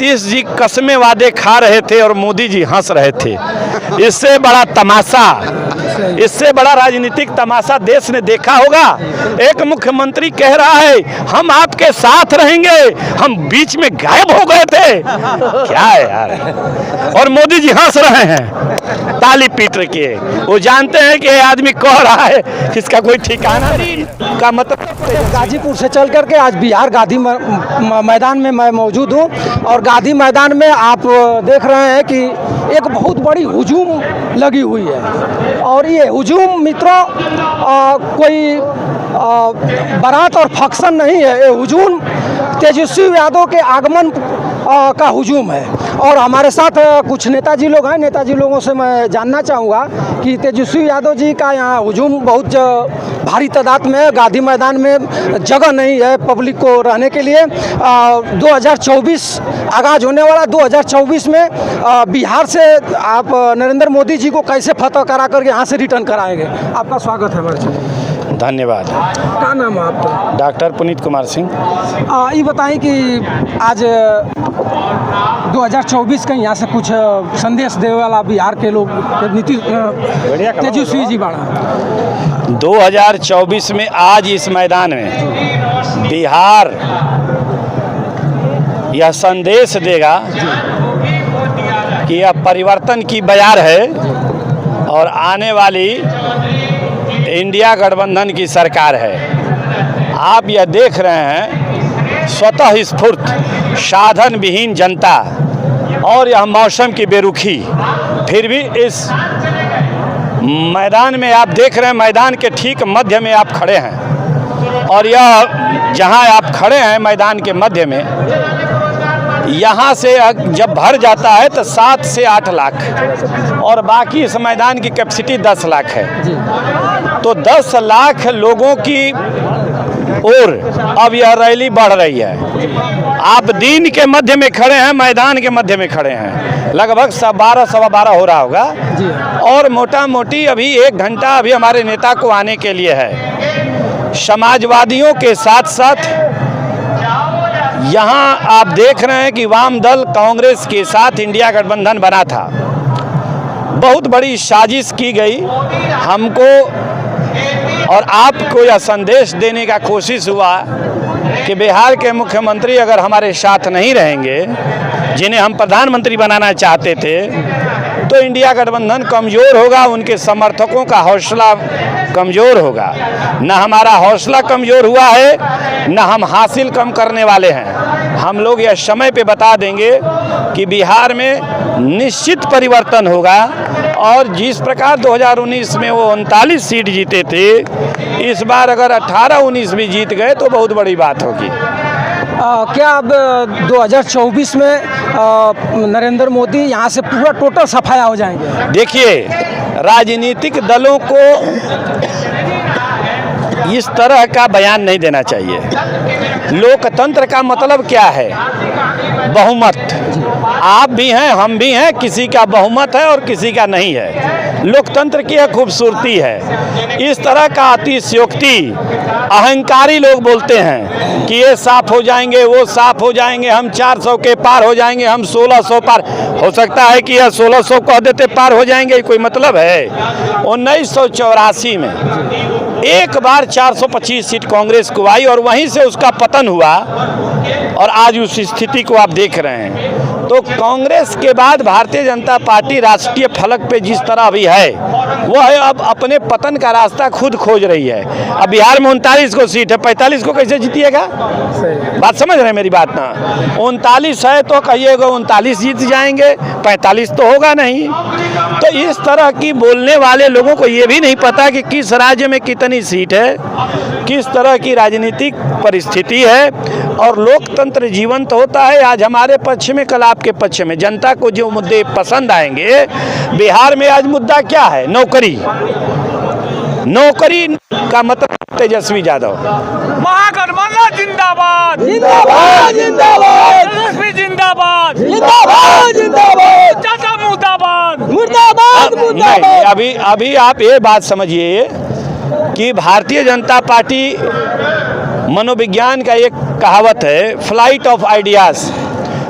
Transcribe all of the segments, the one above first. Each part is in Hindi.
नीतीश जी कस्में वादे खा रहे थे और मोदी जी हंस रहे थे। इससे बड़ा तमाशा, इससे बड़ा राजनीतिक तमाशा देश ने देखा होगा। एक मुख्यमंत्री कह रहा है हम आपके साथ रहेंगे, हम बीच में गायब हो गए थे। क्या है यार। और मोदी जी हंस रहे हैं ताली पीट के। वो जानते हैं कि ये आदमी कह रहा है इसका कोई ठिकाना नहीं का मतलब। गाजीपुर से चल करके आज बिहार गांधी मैदान में मैं मौजूद हूँ और गांधी मैदान में आप देख रहे हैं कि एक बहुत बड़ी हुजूम लगी हुई है। और ये हुजूम मित्रों कोई बारात और फंक्शन नहीं है, ये हुजूम तेजस्वी यादव के आगमन का हुजूम है। और हमारे साथ कुछ नेताजी लोग हैं, नेताजी लोगों से मैं जानना चाहूँगा कि तेजस्वी यादव जी का यहाँ हुजूम बहुत भारी तादाद में गांधी मैदान में जगह नहीं है पब्लिक को रहने के लिए। 2024 आगाज होने वाला 2024 में बिहार से आप नरेंद्र मोदी जी को कैसे फतह करा करके यहाँ से रिटर्न कराएंगे। आपका स्वागत है हमारे चैनल। धन्यवाद। क्या नाम है आपका? डॉक्टर पुनीत कुमार सिंह। ये बताएं कि आज 2024 का यहाँ से कुछ संदेश देने वाला बिहार के लोग नीतीश तेजस्वी जी बाड़ा 2024 में आज इस मैदान में बिहार यह संदेश देगा कि यह परिवर्तन की बयार है और आने वाली इंडिया गठबंधन की सरकार है। आप यह देख रहे हैं स्वतः स्फूर्त साधन विहीन जनता और यह मौसम की बेरुखी, फिर भी इस मैदान में आप देख रहे हैं, मैदान के ठीक मध्य में आप खड़े हैं। और यह जहां आप खड़े हैं मैदान के मध्य में, यहाँ से जब भर जाता है तो 7 से 8 लाख और बाकी इस मैदान की कैपेसिटी 10 लाख है। तो 10 लाख लोगों की ओर अब यह रैली बढ़ रही है। आप दिन के मध्य में खड़े हैं, मैदान के मध्य में खड़े हैं, लगभग 12 सवा 12 हो रहा होगा। और मोटा मोटी अभी 1 घंटा अभी हमारे नेता को आने के लिए है। समाजवादियों के साथ साथ यहाँ आप देख रहे हैं कि वाम दल कांग्रेस के साथ इंडिया गठबंधन बना था। बहुत बड़ी साजिश की गई। हमको और आपको यह संदेश देने का कोशिश हुआ कि बिहार के मुख्यमंत्री अगर हमारे साथ नहीं रहेंगे, जिन्हें हम प्रधानमंत्री बनाना चाहते थे, तो इंडिया गठबंधन कमज़ोर होगा, उनके समर्थकों का हौसला कमज़ोर होगा। न हमारा हौसला कमज़ोर हुआ है, न हम हासिल कम करने वाले हैं। हम लोग यह समय पे बता देंगे कि बिहार में निश्चित परिवर्तन होगा। और जिस प्रकार 2019 में वो 39 सीट जीते थे, इस बार अगर 18-19 भी जीत गए तो बहुत बड़ी बात होगी। क्या अब 2024 में नरेंद्र मोदी यहाँ से पूरा टोटल सफाया हो जाएंगे? देखिए, राजनीतिक दलों को इस तरह का बयान नहीं देना चाहिए। लोकतंत्र का मतलब क्या है? बहुमत। आप भी हैं, हम भी हैं, किसी का बहुमत है और किसी का नहीं है। लोकतंत्र की यह खूबसूरती है। इस तरह का अतिशयोक्ति अहंकारी लोग बोलते हैं कि ये साफ हो जाएंगे, वो साफ हो जाएंगे, हम 400 के पार हो जाएंगे, हम 1600 पार। हो सकता है कि यह 1600 कह देते पार हो जाएंगे, कोई मतलब है? 1984 में एक बार 425 सीट कांग्रेस को आई और वहीं से उसका पतन हुआ और आज उस स्थिति को आप देख रहे हैं। तो कांग्रेस के बाद भारतीय जनता पार्टी राष्ट्रीय फलक पे जिस तरह अभी है, वो है अब अपने पतन का रास्ता खुद खोज रही है। अब बिहार में 39 को सीट है, 45 को कैसे जीतिएगा? बात समझ रहे हैं मेरी बात ना? 39 है तो कहिएगा 39 जीत जाएंगे, 45 तो होगा नहीं। तो इस तरह की बोलने वाले लोगों को ये भी नहीं पता कि किस राज्य में कितनी सीट है, किस तरह की राजनीतिक परिस्थिति है। और लोकतंत्र जीवंत होता है, आज हमारे पक्ष में, कल आपके पक्ष में। जनता को जो मुद्दे पसंद आएंगे, बिहार में आज मुद्दा क्या है? नौकरी। नौकरी का मतलब तेजस्वी यादव। महागठबंधन जिंदाबाद, जिंदाबाद जिंदाबाद, तेजस्वी जिंदाबाद, जिंदाबाद जिंदाबाद, चाचा मुर्दाबाद, मुर्दाबाद मुर्दाबाद। अभी आप ये बात समझिए कि भारतीय जनता पार्टी मनोविज्ञान का एक कहावत है, फ्लाइट ऑफ आइडियाज़।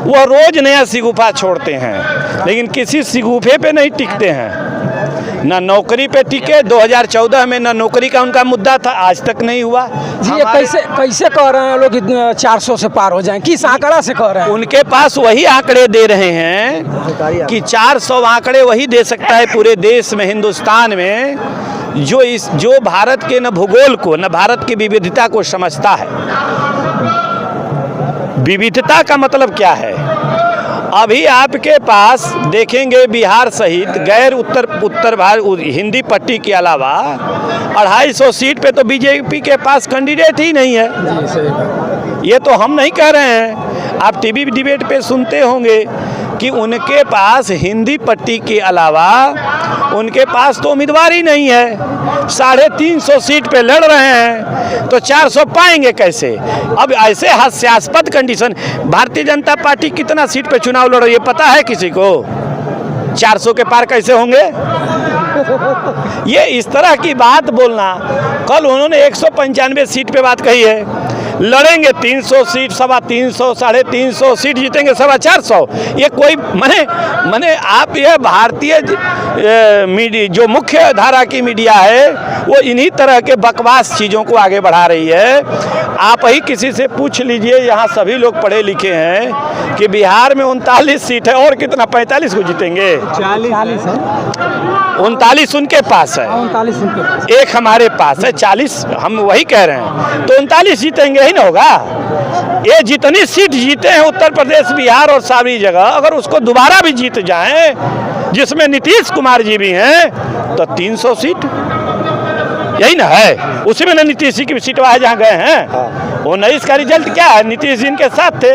वो रोज नया शिगुफा छोड़ते हैं, लेकिन किसी शिगुफे पे नहीं टिकते हैं। ना नौकरी पे टिके, 2014 में ना नौकरी का उनका मुद्दा था, आज तक नहीं हुआ। जी, ये कैसे कह रहे हैं लोग 400 से पार हो जाएं? किस आंकड़ा से कह रहे हैं? उनके पास वही आंकड़े दे रहे हैं कि 400 आंकड़े वही दे सकता है पूरे देश में, हिंदुस्तान में, जो भारत के न भूगोल को न भारत की विविधता को समझता है। विविधता का मतलब क्या है? अभी आपके पास देखेंगे बिहार सहित गैर उत्तर भारत हिंदी पट्टी के अलावा 250 सीट पे तो बीजेपी के पास कैंडिडेट ही नहीं है। ये तो हम नहीं कह रहे हैं, आप टीवी डिबेट पे सुनते होंगे कि उनके पास हिंदी पट्टी के अलावा उनके पास तो उम्मीदवार ही नहीं है। 350 सीट पे लड़ रहे हैं तो 400 पाएंगे कैसे? अब ऐसे हास्यास्पद कंडीशन, भारतीय जनता पार्टी कितना सीट पे चुनाव लड़ रही है पता है किसी को? 400 के पार कैसे होंगे? ये इस तरह की बात बोलना, कल उन्होंने 195 सीट पे बात कही है, लड़ेंगे 300 सीट, 350, 350 सीट जीतेंगे 450। ये कोई मने आप ये भारतीय मीडिया जो मुख्य धारा की मीडिया है वो इन्हीं तरह के बकवास चीज़ों को आगे बढ़ा रही है। आप ही किसी से पूछ लीजिए, यहाँ सभी लोग पढ़े लिखे हैं, कि बिहार में 39 सीट है और कितना 45 को जीतेंगे? 40 है। 39 उनके पास है, 39 उनके पास, एक हमारे पास है 40, हम वही कह रहे हैं, तो 39 जीतेंगे ही ना होगा। ये जितनी सीट जीते हैं उत्तर प्रदेश, बिहार और सारी जगह, अगर उसको दोबारा भी जीत जाएं, जिसमें नीतीश कुमार जी भी हैं, तो 300 सीट यही ना है। उसी में ना नीतीश जी की सीट वहाँ जहाँ गए हैं, वो 19 का रिजल्ट क्या है? नीतीश जी इनके साथ थे,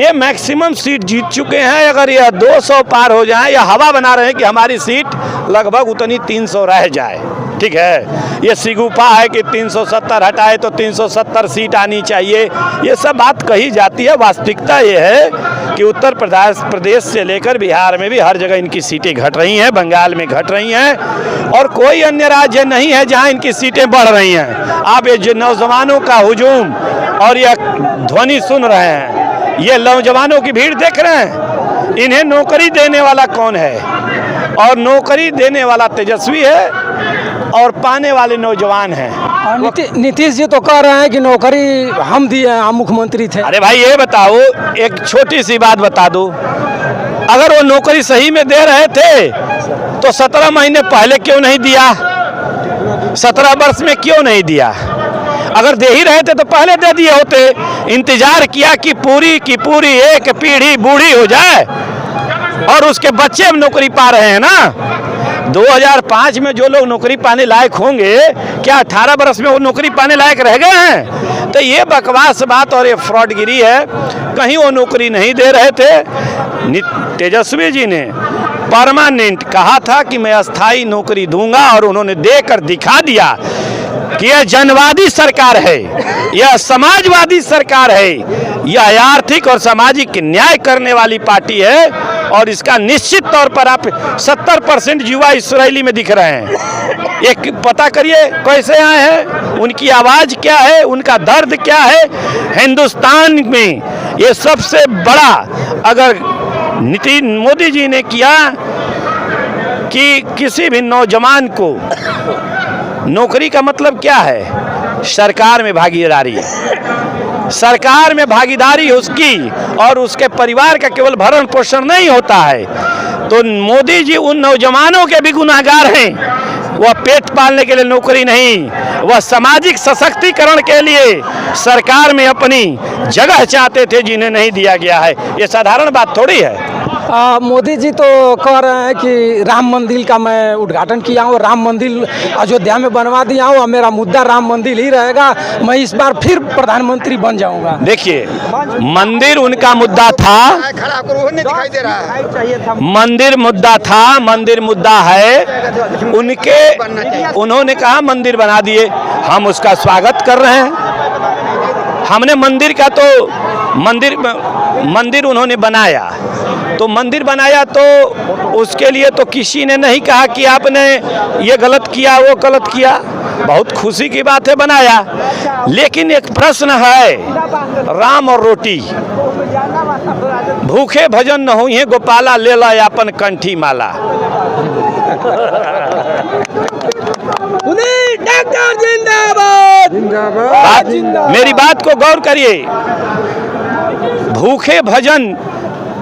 ये मैक्सिमम सीट जीत चुके हैं। अगर यह 200 पार हो जाए, या हवा बना रहे हैं कि हमारी सीट लगभग उतनी 300 रह जाए, ठीक है। ये शिगुफा है कि 370 हटाए तो 370 सीट आनी चाहिए, ये सब बात कही जाती है। वास्तविकता ये है कि उत्तर प्रदेश से लेकर बिहार में भी हर जगह इनकी सीटें घट रही हैं, बंगाल में घट रही हैं, और कोई अन्य राज्य नहीं है जहां इनकी सीटें बढ़ रही हैं। आप ये जो नौजवानों का हुजूम और यह ध्वनि सुन रहे हैं, ये नौजवानों की भीड़ देख रहे हैं, इन्हें नौकरी देने वाला कौन है? और नौकरी देने वाला तेजस्वी है और पाने वाले नौजवान हैं। नीतीश जी तो कह रहे हैं कि नौकरी हम दिए, हम मुख्यमंत्री थे। अरे भाई ये बताओ, एक छोटी सी बात बता दो, अगर वो नौकरी सही में दे रहे थे तो 17 महीने पहले क्यों नहीं दिया? 17 वर्ष में क्यों नहीं दिया? अगर दे ही रहे थे तो पहले दे दिए होते। इंतजार किया कि पूरी की पूरी एक पीढ़ी बूढ़ी हो जाए और उसके बच्चे अब नौकरी पा रहे हैं ना। 2005 में जो लोग नौकरी पाने लायक होंगे, क्या 18 वर्ष में वो नौकरी पाने लायक रह गए हैं? तो ये बकवास बात और ये फ्रॉडगिरी है। कहीं वो नौकरी नहीं दे रहे थे। तेजस्वी जी ने परमानेंट कहा था कि मैं अस्थाई नौकरी दूंगा, और उन्होंने देकर दिखा दिया कि यह जनवादी सरकार है, यह समाजवादी सरकार है, यह आर्थिक और सामाजिक न्याय करने वाली पार्टी है। और इसका निश्चित तौर पर आप 70% युवा इस्राएली में दिख रहे हैं। एक पता करिए कैसे आए हैं, उनकी आवाज़ क्या है, उनका दर्द क्या है। हिंदुस्तान में ये सबसे बड़ा अगर मोदी जी ने किया कि किसी भी नौजवान को नौकरी का मतलब क्या है? सरकार में भागीदारी है। सरकार में भागीदारी उसकी और उसके परिवार का केवल भरण पोषण नहीं होता है। तो मोदी जी उन नौजवानों के भी गुनाहगार हैं। वह पेट पालने के लिए नौकरी नहीं, वह सामाजिक सशक्तिकरण के लिए सरकार में अपनी जगह चाहते थे, जिन्हें नहीं दिया गया है। ये साधारण बात थोड़ी है। मोदी जी तो कह रहे हैं कि राम मंदिर का मैं उद्घाटन किया हूँ, राम मंदिर अयोध्या में बनवा दिया हूँ, और मेरा मुद्दा राम मंदिर ही रहेगा, मैं इस बार फिर प्रधानमंत्री बन जाऊंगा। देखिए, मंदिर उनका मुद्दा था, मंदिर मुद्दा था, मंदिर मुद्दा है उन्होंने कहा मंदिर बना दिए, हम उसका स्वागत कर रहे हैं। हमने मंदिर का तो मंदिर उन्होंने बनाया, तो मंदिर बनाया तो उसके लिए तो किसी ने नहीं कहा कि आपने ये गलत किया, वो गलत किया। बहुत खुशी की बात है, बनाया। लेकिन एक प्रश्न है, राम और रोटी, भूखे भजन न हुई गोपाला, ले ला अपन कंठी माला। डॉक्टर जिंदाबाद मेरी बात को गौर करिए, भूखे भजन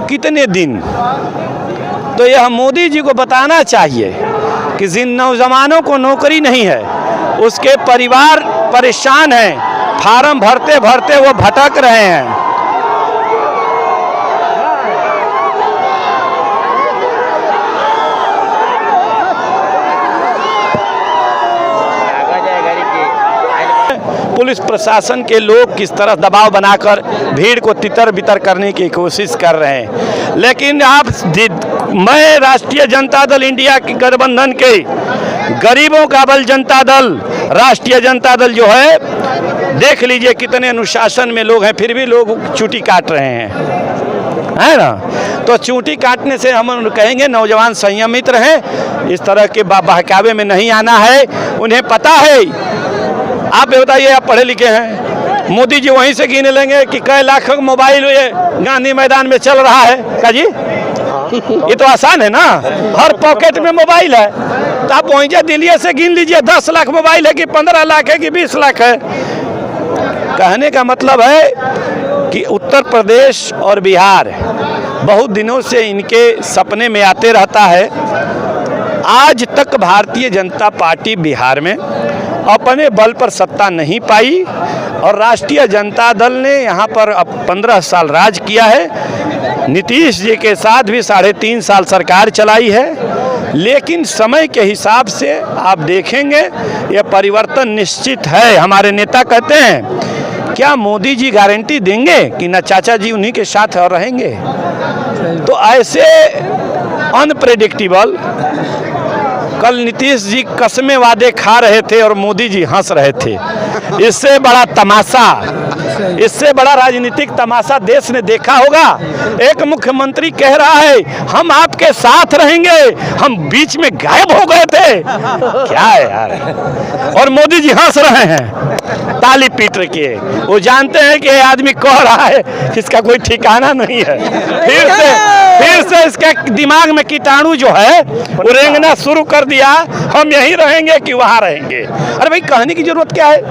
कितने दिन? तो यह मोदी जी को बताना चाहिए कि जिन नौजवानों को नौकरी नहीं है, उसके परिवार परेशान हैं, फार्म भरते भरते वो भटक रहे हैं। पुलिस प्रशासन के लोग किस तरह दबाव बनाकर भीड़ को तितर बितर करने की कोशिश कर रहे हैं। लेकिन मैं राष्ट्रीय जनता दल इंडिया की गठबंधन के गरीबों का बल जनता दल, राष्ट्रीय जनता दल जो है, देख लीजिए कितने अनुशासन में लोग हैं, फिर भी लोग चूटी काट रहे हैं, है ना। तो चूटी काटने से हम कहेंगे नौजवान संयमित रहें, इस तरह के बहकावे में नहीं आना है। उन्हें पता है, आप बताइए, आप पढ़े लिखे हैं, मोदी जी वहीं से गिने लेंगे कि कई लाख मोबाइल ये गांधी मैदान में चल रहा है का जी। ये तो आसान है ना, हर पॉकेट में मोबाइल है। तो आप वहीं से दिल्ली से गिन लीजिए 10 लाख मोबाइल है कि 15 लाख है कि 20 लाख है। कहने का मतलब है कि उत्तर प्रदेश और बिहार बहुत दिनों से इनके सपने में आते रहता है। आज तक भारतीय जनता पार्टी बिहार में अपने बल पर सत्ता नहीं पाई और राष्ट्रीय जनता दल ने यहाँ पर अब 15 साल राज किया है। नीतीश जी के साथ भी 3.5 साल सरकार चलाई है। लेकिन समय के हिसाब से आप देखेंगे यह परिवर्तन निश्चित है। हमारे नेता कहते हैं, क्या मोदी जी गारंटी देंगे कि न चाचा जी उन्हीं के साथ और रहेंगे? तो ऐसे अनप्रेडिक्टेबल, कल नीतीश जी कसमें वादे खा रहे थे और मोदी जी हंस रहे थे। इससे बड़ा तमाशा, इससे बड़ा राजनीतिक तमाशा देश ने देखा होगा। एक मुख्यमंत्री कह रहा है हम आपके साथ रहेंगे, हम बीच में गायब हो गए थे। क्या है यार? और मोदी जी हंस रहे हैं, ताली पीट के। वो जानते हैं कि ये आदमी कह रहा है, इसका कोई ठिकाना नहीं है। फिर से इसके दिमाग में कीटाणु जो है वो रेंगना शुरू कर दिया, हम यहीं रहेंगे कि वहाँ रहेंगे। अरे भाई, कहने की जरूरत क्या है?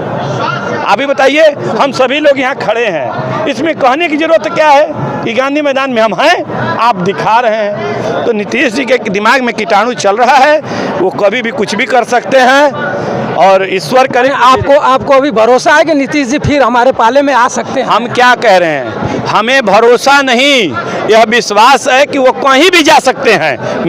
अभी बताइए, हम सभी लोग यहाँ खड़े हैं, इसमें कहने की जरूरत क्या है कि गांधी मैदान में हम हैं, आप दिखा रहे हैं। तो नीतीश जी के दिमाग में कीटाणु चल रहा है, वो कभी भी कुछ भी कर सकते हैं और ईश्वर करें। आपको अभी भरोसा है कि नीतीश जी फिर हमारे पाले में आ सकते हैं? हम क्या कह रहे हैं, हमें भरोसा नहीं, यह विश्वास है कि वो कहीं भी जा सकते हैं।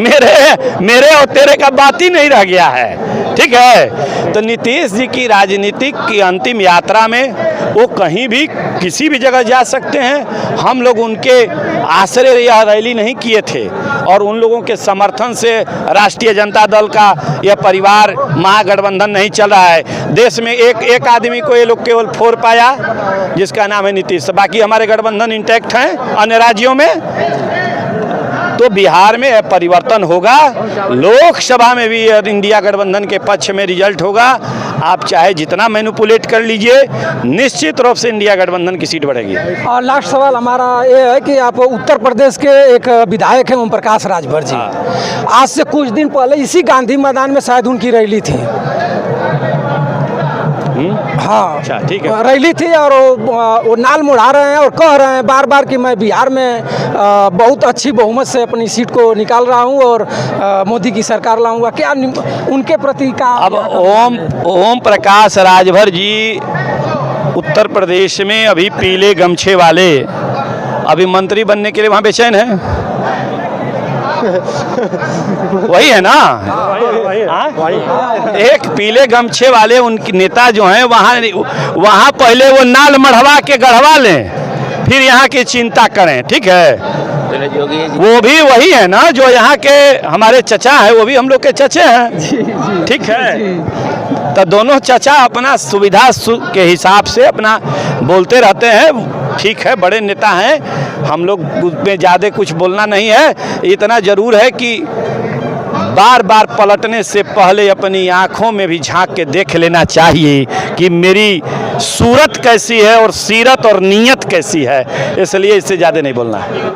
मेरे और तेरे का बात ही नहीं रह गया है, ठीक है। तो नीतीश जी की राजनीतिक की अंतिम यात्रा में वो कहीं भी किसी भी जगह जा सकते हैं। हम लोग उनके आश्रय यह रैली नहीं किए थे और उन लोगों के समर्थन से राष्ट्रीय जनता दल का यह परिवार महागठबंधन नहीं चल रहा है। देश में एक आदमी को ये लोग केवल फोड़ पाया, जिसका नाम है नीतीश। बाकी हमारे गठबंधन इंटैक्ट हैं अन्य राज्यों में। तो बिहार में परिवर्तन होगा, लोकसभा में भी इंडिया गठबंधन के पक्ष में रिजल्ट होगा। आप चाहे जितना मैनिपुलेट कर लीजिए, निश्चित रूप से इंडिया गठबंधन की सीट बढ़ेगी। और लास्ट सवाल हमारा ये है कि आप उत्तर प्रदेश के एक विधायक हैं ओम प्रकाश राजभर जी, आज से कुछ दिन पहले इसी गांधी मैदान में शायद उनकी रैली थी। हाँ, अच्छा, ठीक है। रैली थी और वो नाल मुड़ा रहे हैं और कह रहे हैं बार बार कि मैं बिहार में बहुत अच्छी बहुमत से अपनी सीट को निकाल रहा हूं और मोदी की सरकार लाऊंगा। क्या उनके प्रति का? अब ओम प्रकाश राजभर जी उत्तर प्रदेश में अभी पीले गमछे वाले अभी मंत्री बनने के लिए वहाँ बेचैन है। वही है ना, एक पीले गमछे वाले उनके नेता जो हैं वहाँ पहले वो नाल मढ़वा के गढ़वा लें, फिर यहाँ की चिंता करें, ठीक है। वो भी वही है ना जो यहाँ के हमारे चचा हैं, वो भी हम लोग के चचे हैं, ठीक है। तो दोनों चचा अपना सुविधा के हिसाब से अपना बोलते रहते हैं, ठीक है, बड़े नेता हैं, हम लोग में ज़्यादा कुछ बोलना नहीं है। इतना ज़रूर है कि बार बार पलटने से पहले अपनी आँखों में भी झांक के देख लेना चाहिए कि मेरी सूरत कैसी है और सीरत और नीयत कैसी है, इसलिए इससे ज़्यादा नहीं बोलना है।